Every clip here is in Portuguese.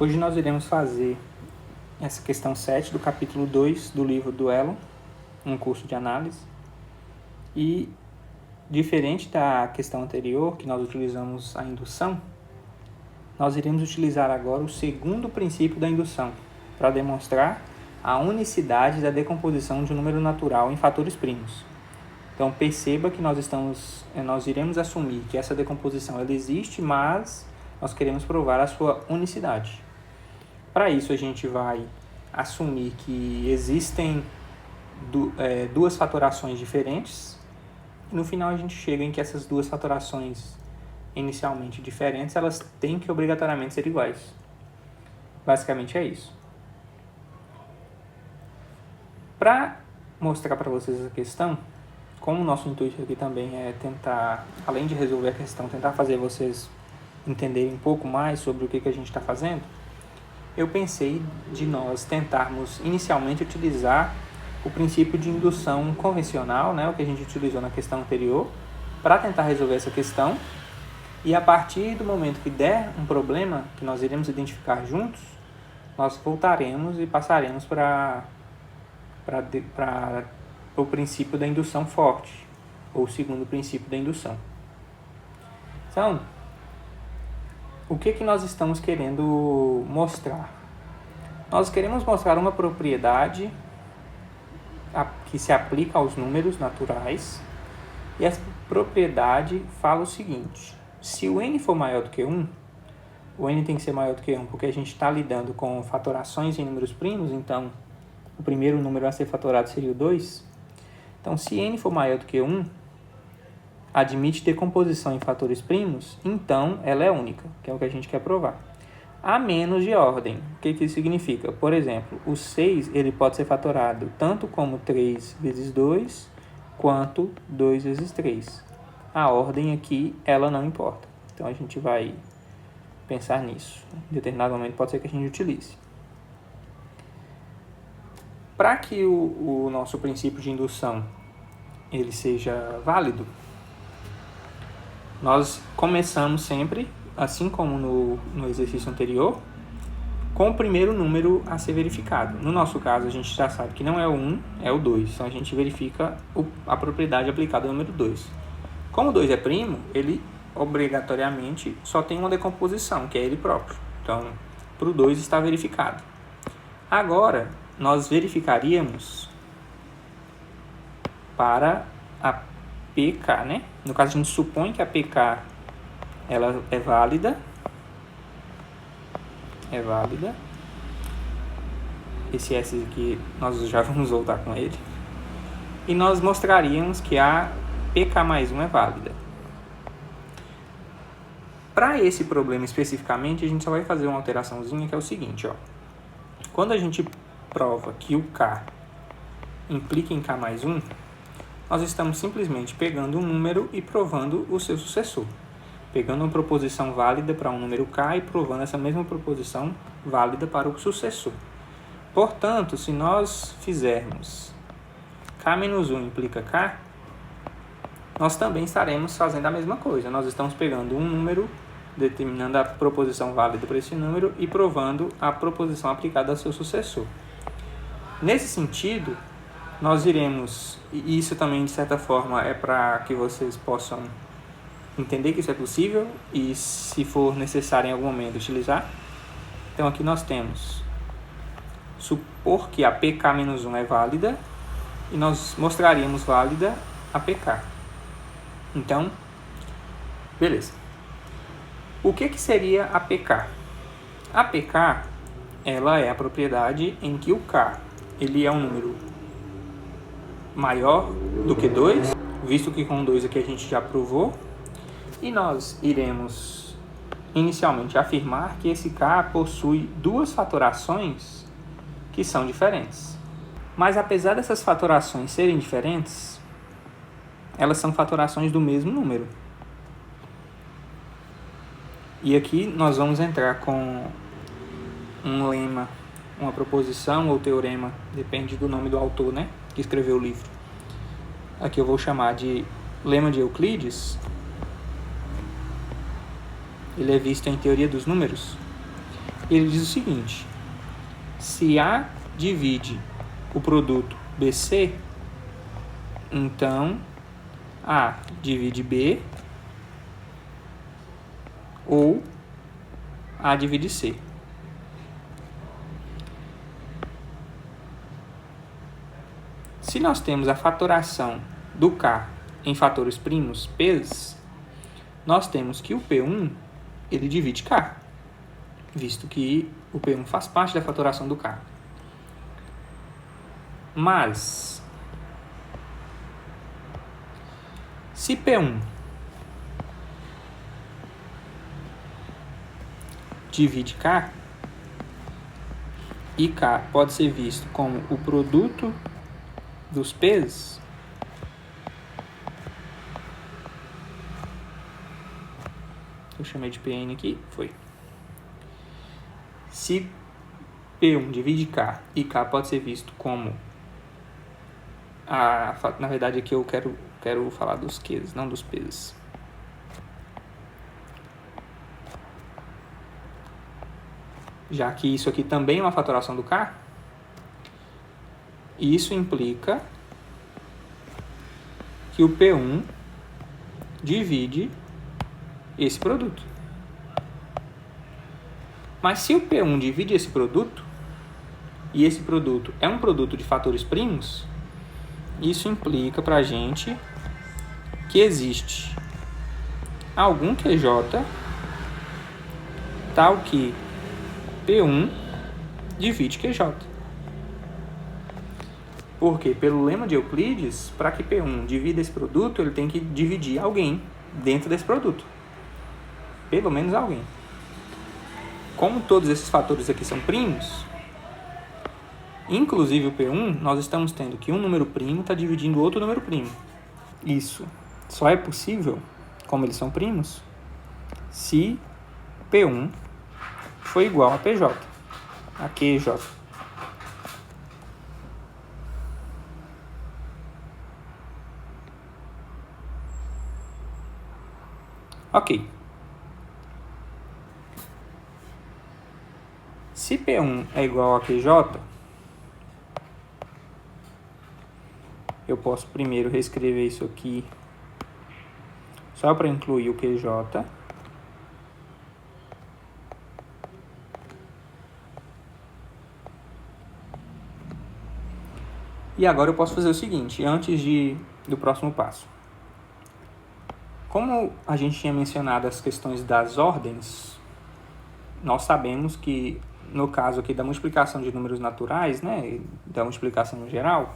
Hoje nós iremos fazer essa questão 7 do capítulo 2 do livro Duelo, um curso de análise. E, diferente da questão anterior, que nós utilizamos a indução, nós iremos utilizar agora o segundo princípio da indução, para demonstrar a unicidade da decomposição de um número natural em fatores primos. Então, perceba que nós iremos assumir que essa decomposição ela existe, mas nós queremos provar a sua unicidade. Para isso, a gente vai assumir que existem duas fatorações diferentes. E no final, a gente chega em que essas duas fatorações inicialmente diferentes, elas têm que obrigatoriamente ser iguais. Basicamente é isso. Para mostrar para vocês essa questão, como o nosso intuito aqui também é tentar, além de resolver a questão, tentar fazer vocês entenderem um pouco mais sobre o que a gente está fazendo, eu pensei de nós tentarmos inicialmente utilizar o princípio de indução convencional, o que a gente utilizou na questão anterior, para tentar resolver essa questão. E a partir do momento que der um problema, que nós iremos identificar juntos, nós voltaremos e passaremos para o princípio da indução forte, ou o segundo princípio da indução. Então, o que nós estamos querendo mostrar? Nós queremos mostrar uma propriedade que se aplica aos números naturais, e essa propriedade fala o seguinte: se o n for maior do que 1, o n tem que ser maior do que 1 porque a gente está lidando com fatorações em números primos, então o primeiro número a ser fatorado seria o 2. Então, se n for maior do que 1, admite decomposição em fatores primos, então ela é única, que é o que a gente quer provar. A menos de ordem. O que isso significa? Por exemplo, o 6 ele pode ser fatorado tanto como 3 vezes 2, quanto 2 vezes 3. A ordem aqui, ela não importa. Então, a gente vai pensar nisso. Em determinado momento, pode ser que a gente utilize. Para que o nosso princípio de indução ele seja válido, nós começamos sempre, assim como no exercício anterior, com o primeiro número a ser verificado. No nosso caso, a gente já sabe que não é o 1, é o 2. Então, a gente verifica a propriedade aplicada ao número 2. Como o 2 é primo, ele obrigatoriamente só tem uma decomposição, que é ele próprio. Então, para o 2 está verificado. Agora, nós verificaríamos para a PK, No caso, a gente supõe que a PK ela é válida. Esse S aqui, nós já vamos voltar com ele. E nós mostraríamos que a PK mais 1 é válida. Para esse problema especificamente, a gente só vai fazer uma alteraçãozinha, que é o seguinte, Quando a gente prova que o K implica em K mais 1, nós estamos simplesmente pegando um número e provando o seu sucessor. Pegando uma proposição válida para um número K e provando essa mesma proposição válida para o sucessor. Portanto, se nós fizermos K menos 1 implica K, nós também estaremos fazendo a mesma coisa. Nós estamos pegando um número, determinando a proposição válida para esse número e provando a proposição aplicada ao seu sucessor. Nesse sentido, nós iremos, e isso também de certa forma é para que vocês possam entender que isso é possível e, se for necessário em algum momento, utilizar. Então, aqui nós temos supor que a PK-1 é válida e nós mostraríamos válida a PK. Então, beleza. O que seria a PK? A PK, ela é a propriedade em que o K ele é um número maior do que 2, visto que com 2 aqui a gente já provou. E nós iremos inicialmente afirmar que esse K possui duas fatorações que são diferentes. Mas apesar dessas fatorações serem diferentes, elas são fatorações do mesmo número. E aqui nós vamos entrar com um lema, uma proposição ou teorema, depende do nome do autor, que escreveu o livro. Aqui eu vou chamar de lema de Euclides. Ele é visto em teoria dos números. Ele diz o seguinte: se A divide o produto BC, então A divide B ou A divide C. Se nós temos a fatoração do K em fatores primos, P's, nós temos que o P1 ele divide K, visto que o P1 faz parte da fatoração do K. Mas, se P1 divide K, e K pode ser visto como o produto dos P's, eu chamei de Pn aqui, foi. Se P1 divide K e K pode ser visto como na verdade aqui eu quero falar dos Q's, não dos P's. Já que isso aqui também é uma fatoração do K, isso implica que o P1 divide esse produto. Mas se o P1 divide esse produto, e esse produto é um produto de fatores primos, isso implica para a gente que existe algum QJ tal que P1 divide QJ. Porque, pelo lema de Euclides, para que P1 divida esse produto, ele tem que dividir alguém dentro desse produto. Pelo menos alguém. Como todos esses fatores aqui são primos, inclusive o P1, nós estamos tendo que um número primo está dividindo outro número primo. Isso só é possível, como eles são primos, se P1 for igual a PJ, a QJ. Ok. Se P1 é igual a QJ, eu posso primeiro reescrever isso aqui só para incluir o QJ. E agora eu posso fazer o seguinte, antes do próximo passo. Como a gente tinha mencionado as questões das ordens, nós sabemos que, no caso aqui da multiplicação de números naturais, né, da multiplicação no geral,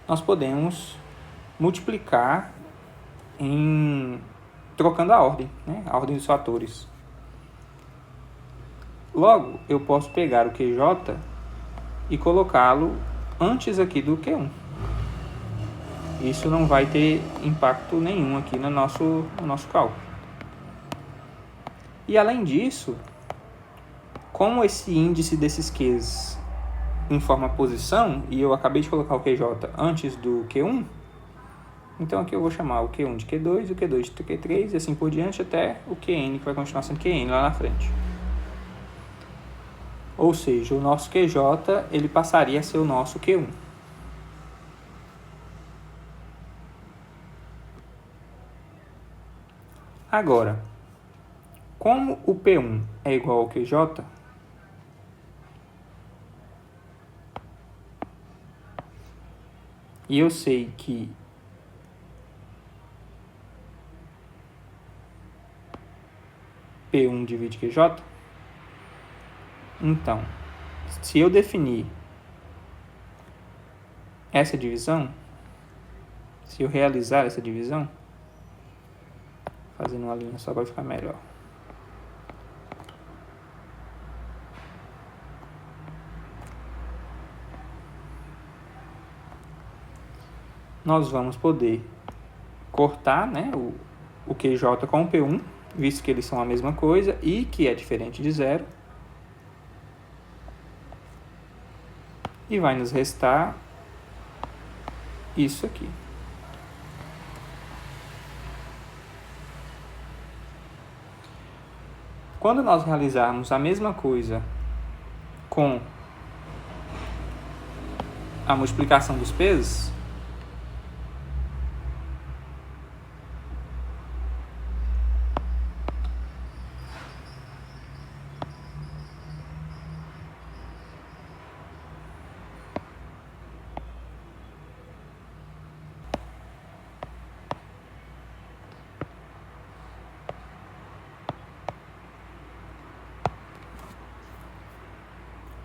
nós podemos multiplicar trocando a ordem, né, a ordem dos fatores. Logo, eu posso pegar o QJ e colocá-lo antes aqui do Q1. Isso não vai ter impacto nenhum aqui no nosso cálculo. E além disso, como esse índice desses Qs informa a posição, e eu acabei de colocar o QJ antes do Q1, então aqui eu vou chamar o Q1 de Q2, o Q2 de Q3 e assim por diante até o Qn, que vai continuar sendo Qn lá na frente. Ou seja, o nosso QJ ele passaria a ser o nosso Q1. Agora, como o P1 é igual ao QJ, e eu sei que P1 divide QJ, então, se eu definir essa divisão, se eu realizar essa divisão, fazendo uma linha só vai ficar melhor. Nós vamos poder cortar, né, o QJ com o P1, visto que eles são a mesma coisa e que é diferente de zero. E vai nos restar isso aqui. Quando nós realizarmos a mesma coisa com a multiplicação dos pesos,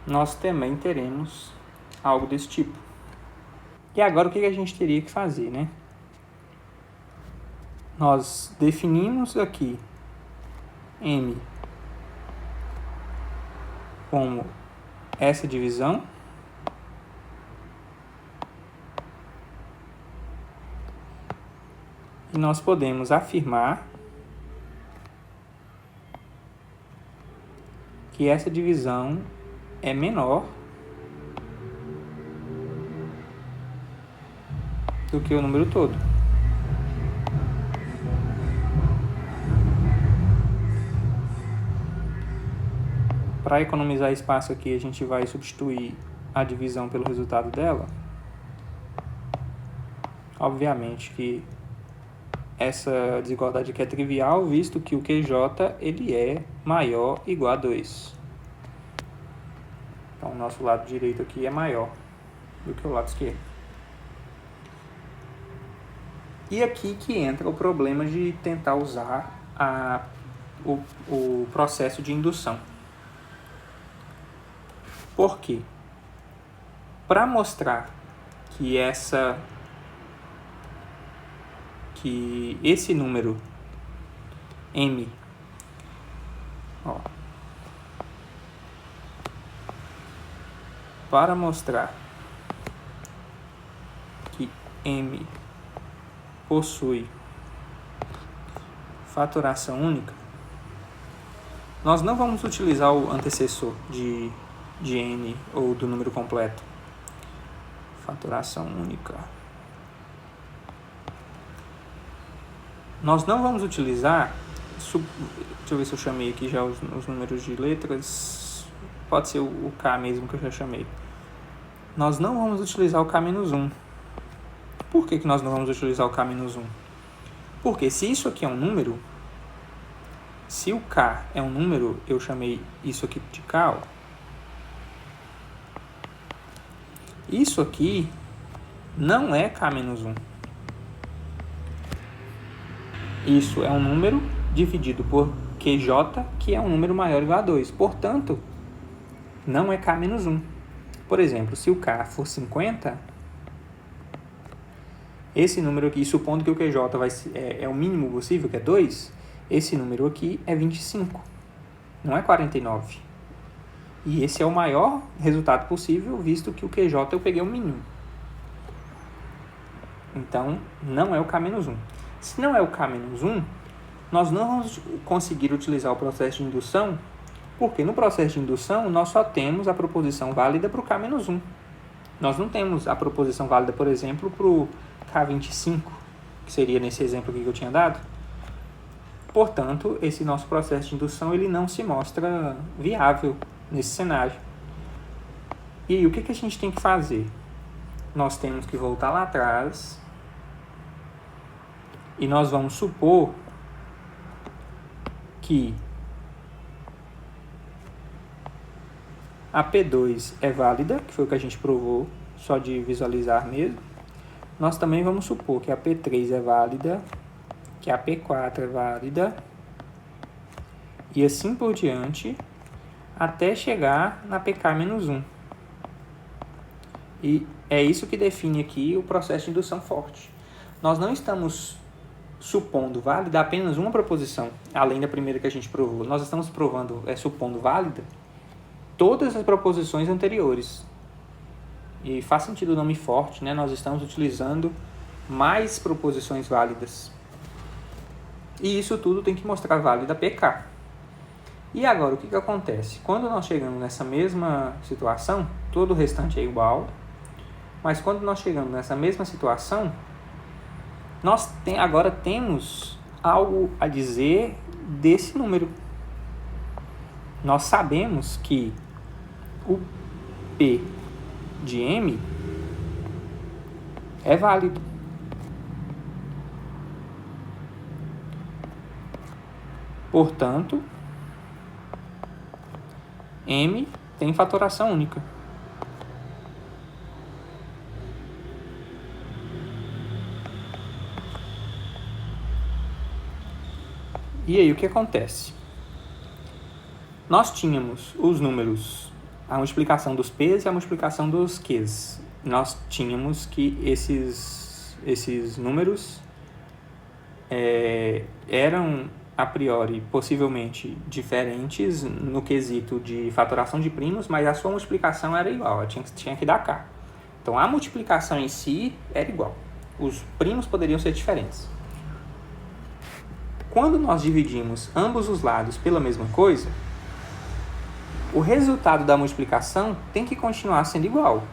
nós também teremos algo desse tipo. E agora o que a gente teria que fazer, né? Nós definimos aqui M como essa divisão e nós podemos afirmar que essa divisão é menor do que o número todo. Para economizar espaço aqui, a gente vai substituir a divisão pelo resultado dela. Obviamente que essa desigualdade aqui é trivial, visto que o QJ ele é maior ou igual a 2. Então, o nosso lado direito aqui é maior do que o lado esquerdo. E aqui que entra o problema de tentar usar o processo de indução. Por quê? Para mostrar que esse número M, para mostrar que M possui fatoração única, nós não vamos utilizar o antecessor de N ou do número completo. Fatoração única. Nós não vamos utilizar, deixa eu ver se eu chamei aqui já os números de letras, pode ser o K mesmo que eu já chamei. Nós não vamos utilizar o K-1. Por que nós não vamos utilizar o K-1? Porque se isso aqui é um número, se o K é um número, eu chamei isso aqui de K, isso aqui não é K-1. Isso é um número dividido por QJ, que é um número maior ou igual a 2. Portanto, não é K-1. Por exemplo, se o K for 50, esse número aqui, supondo que o QJ é o mínimo possível, que é 2, esse número aqui é 25, não é 49. E esse é o maior resultado possível, visto que o QJ eu peguei o mínimo. Então, não é o K-1. Se não é o K-1, nós não vamos conseguir utilizar o processo de indução, porque no processo de indução nós só temos a proposição válida para o K-1. Nós não temos a proposição válida, por exemplo, para o K25, que seria nesse exemplo aqui que eu tinha dado. Portanto, esse nosso processo de indução ele não se mostra viável nesse cenário. E aí, o que a gente tem que fazer? Nós temos que voltar lá atrás e nós vamos supor que a P2 é válida, que foi o que a gente provou, só de visualizar mesmo. Nós também vamos supor que a P3 é válida, que a P4 é válida, e assim por diante, até chegar na PK-1. E é isso que define aqui o processo de indução forte. Nós não estamos supondo válida apenas uma proposição, além da primeira que a gente provou. Nós estamos supondo válida todas as proposições anteriores. E faz sentido o nome forte, né? Nós estamos utilizando mais proposições válidas. E isso tudo tem que mostrar válida PK. E agora, o que acontece? Quando nós chegamos nessa mesma situação, todo o restante é igual, mas quando nós chegamos nessa mesma situação, nós agora temos algo a dizer desse número. nós sabemos que o P de M é válido. Portanto, M tem fatoração única. E aí, o que acontece? Nós tínhamos os números, a multiplicação dos P's e a multiplicação dos Q's. Nós tínhamos que esses números eram, a priori, possivelmente diferentes no quesito de fatoração de primos, mas a sua multiplicação era igual, tinha que dar K. Então, a multiplicação em si era igual. Os primos poderiam ser diferentes. Quando nós dividimos ambos os lados pela mesma coisa, o resultado da multiplicação tem que continuar sendo igual.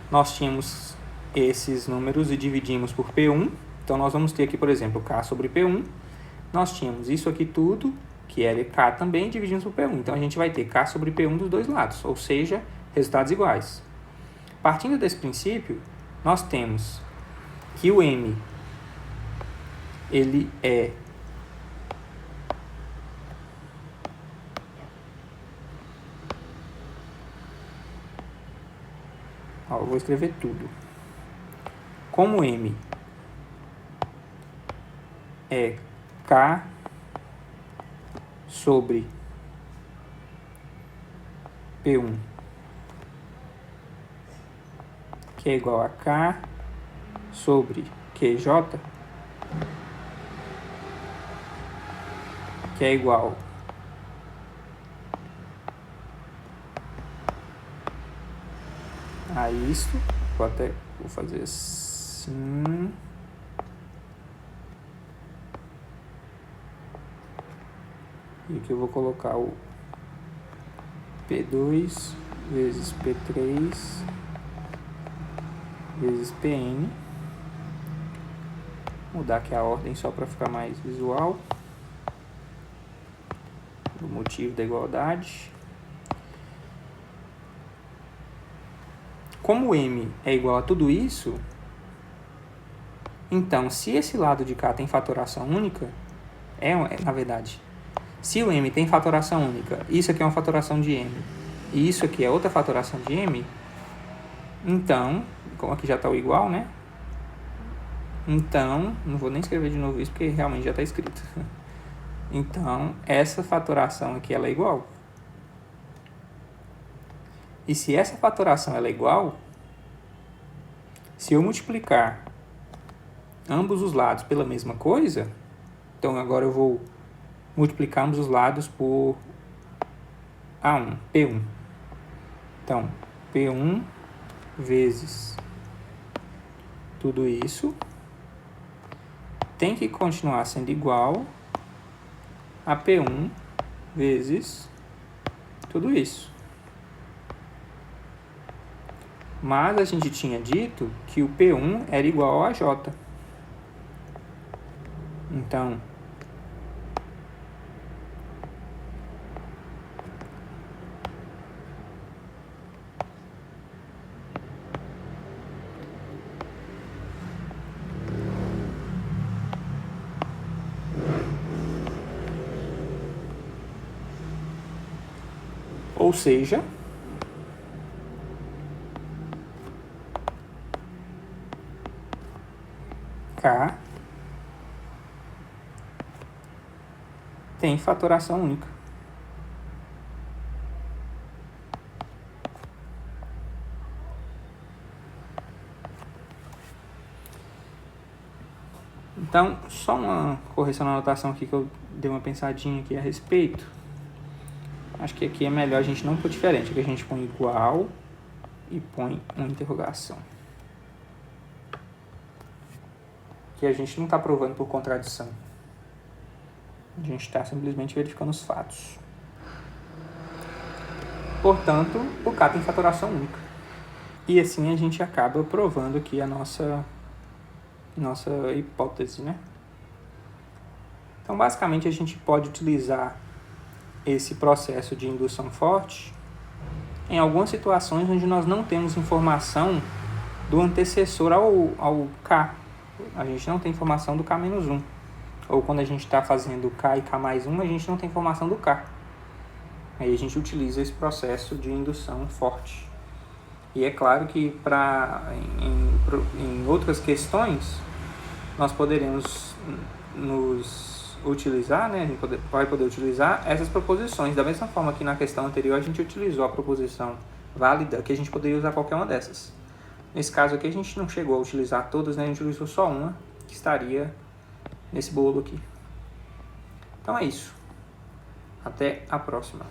Nós tínhamos esses números e dividimos por P1. Então, nós vamos ter aqui, por exemplo, K sobre P1. Nós tínhamos isso aqui tudo, que era K também, dividimos por P1. Então, a gente vai ter K sobre P1 dos dois lados, ou seja, resultados iguais. Partindo desse princípio, nós temos que o M ele é eu vou escrever tudo. Como M é K sobre P1, que é igual a K sobre QJ, que é igual a isso. Vou fazer assim. E aqui eu vou colocar o P2 vezes P3 vezes Pn. Mudar aqui a ordem só para ficar mais visual. O motivo da igualdade. Como M é igual a tudo isso, então, se esse lado de cá tem fatoração única, na verdade, se o M tem fatoração única, isso aqui é uma fatoração de M, e isso aqui é outra fatoração de M, então, como aqui já está o igual, né? Então, não vou nem escrever de novo isso, porque realmente já está escrito. Então, essa fatoração aqui, ela é igual. E se essa fatoração ela é igual, se eu multiplicar ambos os lados pela mesma coisa, então agora eu vou multiplicar ambos os lados por A1, P1. Então, P1 vezes tudo isso tem que continuar sendo igual a P1 vezes tudo isso. Mas a gente tinha dito que o P1 era igual a J. Então, ou seja, K tem fatoração única. Então, só uma correção na anotação aqui que eu dei uma pensadinha aqui a respeito. Acho que aqui é melhor a gente não pôr diferente, aqui a gente põe igual e põe uma interrogação. Que a gente não está provando por contradição. A gente está simplesmente verificando os fatos. Portanto, o K tem fatoração única. E assim a gente acaba provando aqui a nossa hipótese, né? Então, basicamente, a gente pode utilizar esse processo de indução forte em algumas situações onde nós não temos informação do antecessor ao K. A gente não tem informação do K-1. Ou quando a gente está fazendo K e K+1, a gente não tem informação do K. Aí a gente utiliza esse processo de indução forte. E é claro que em outras questões nós poderemos nos utilizar, né? A gente vai poder utilizar essas proposições. Da mesma forma que na questão anterior a gente utilizou a proposição válida, que a gente poderia usar qualquer uma dessas. Nesse caso aqui a gente não chegou a utilizar todas, né? A gente utilizou só uma, que estaria nesse bolo aqui. Então é isso. Até a próxima.